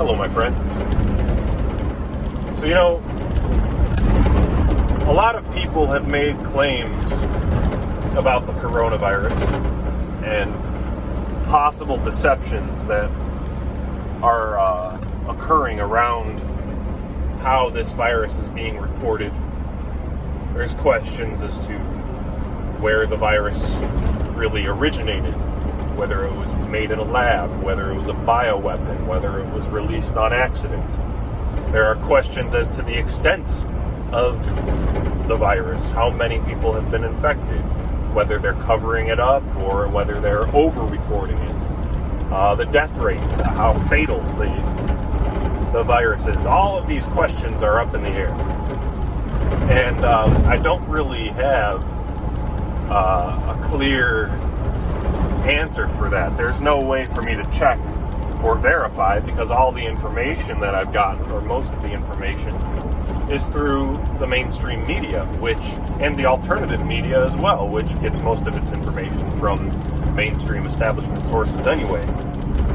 Hello, my friends. So, a lot of people have made claims about the coronavirus and possible deceptions that are occurring around how this virus is being reported. There's questions as to where the virus really originated, whether it was made in a lab, whether it was a bioweapon, whether it was released on accident. There are questions as to the extent of the virus, how many people have been infected, whether they're covering it up or whether they're over-reporting it, the death rate, how fatal the virus is. All of these questions are up in the air. And I don't really have a clear answer for that. There's no way for me to check or verify, because all the information that I've gotten, or most of the information, is through the mainstream media, and the alternative media as well, which gets most of its information from mainstream establishment sources anyway.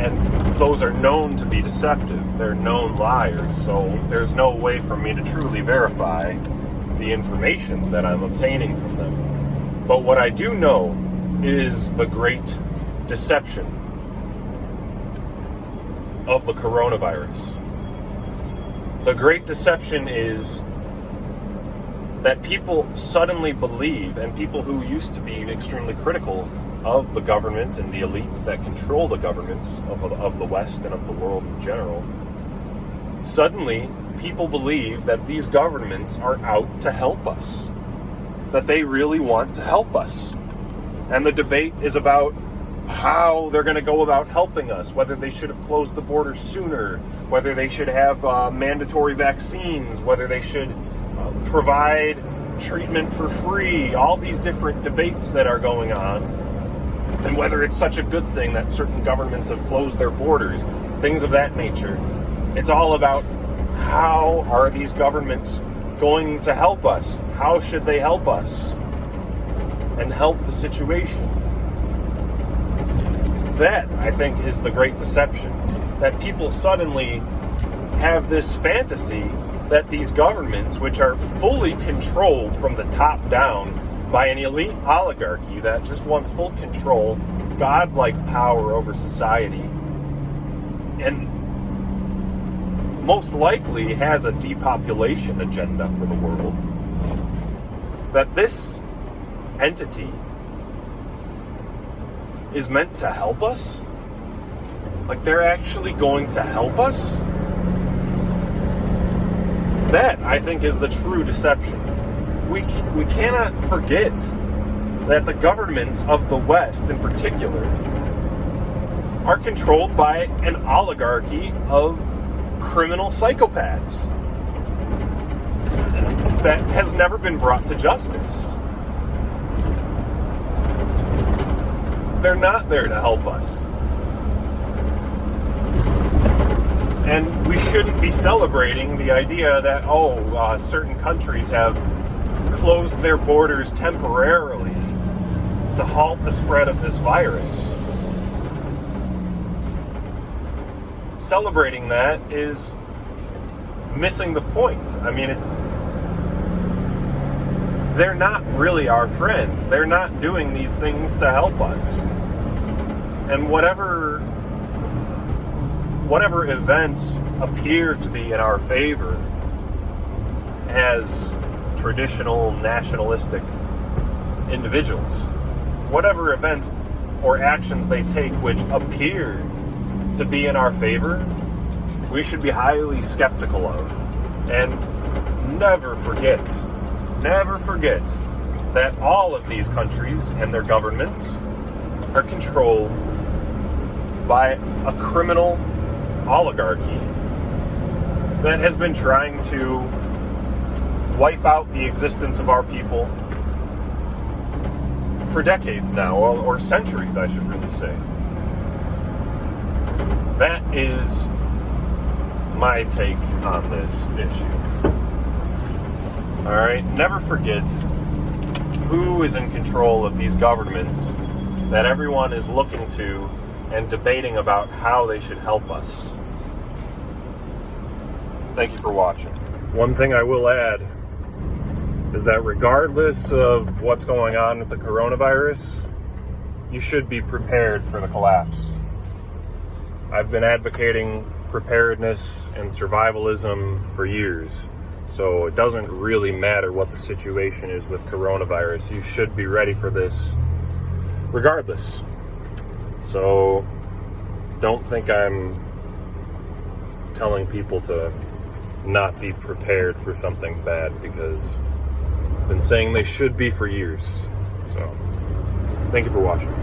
And those are known to be deceptive. They're known liars, so there's no way for me to truly verify the information that I'm obtaining from them. But what I do know is the great deception of the coronavirus. The great deception is that people suddenly believe, and people who used to be extremely critical of the government and the elites that control the governments of the West and of the world in general, suddenly people believe that these governments are out to help us, that they really want to help us. And the debate is about how they're going to go about helping us, whether they should have closed the borders sooner, whether they should have mandatory vaccines, whether they should provide treatment for free, all these different debates that are going on, and whether it's such a good thing that certain governments have closed their borders, things of that nature. It's all about how are these governments going to help us? How should they help us and help the situation? That, I think, is the great deception. That people suddenly have this fantasy that these governments, which are fully controlled from the top down by an elite oligarchy that just wants full control, godlike power over society, and most likely has a depopulation agenda for the world, that this entity is meant to help us? Like, they're actually going to help us? That, I think, is the true deception. We cannot forget that the governments of the West, in particular, are controlled by an oligarchy of criminal psychopaths that has never been brought to justice. They're not there to help us. And we shouldn't be celebrating the idea that, certain countries have closed their borders temporarily to halt the spread of this virus. Celebrating that is missing the point. I mean, they're not really our friends. They're not doing these things to help us. And whatever events appear to be in our favor as traditional nationalistic individuals, whatever events or actions they take which appear to be in our favor, we should be highly skeptical of. And never forget that all of these countries and their governments are controlled by a criminal oligarchy that has been trying to wipe out the existence of our people for decades now, or centuries, I should really say. That is my take on this issue. Alright, never forget who is in control of these governments that everyone is looking to and debating about how they should help us. Thank you for watching. One thing I will add is that regardless of what's going on with the coronavirus, you should be prepared for the collapse. I've been advocating preparedness and survivalism for years. So it doesn't really matter what the situation is with coronavirus. You should be ready for this regardless. So don't think I'm telling people to not be prepared for something bad, because I've been saying they should be for years. So thank you for watching.